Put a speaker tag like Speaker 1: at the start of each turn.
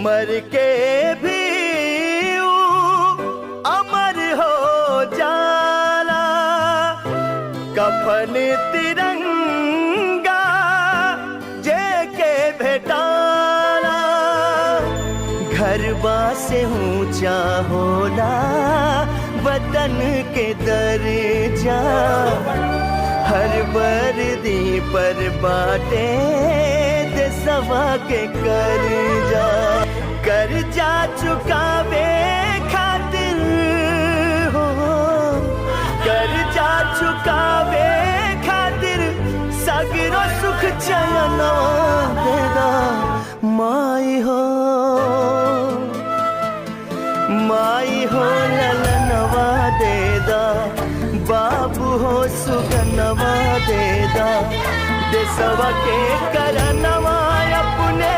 Speaker 1: मर के भी अमर हो जाला। कफन तिरंगा जेके भेटाला। घरबा से ऊंचा होला वतन के दर्जा। हर वर्दी पर बाटे देशवा के कर्जा चुकावे खातिर हो। कर्जा चुकावे खातिर सगरो सुख चयनवा देदा। माई हो ललनवा देदा। बाबू हो सुगनवा देदा। देशवा के करनवा अपने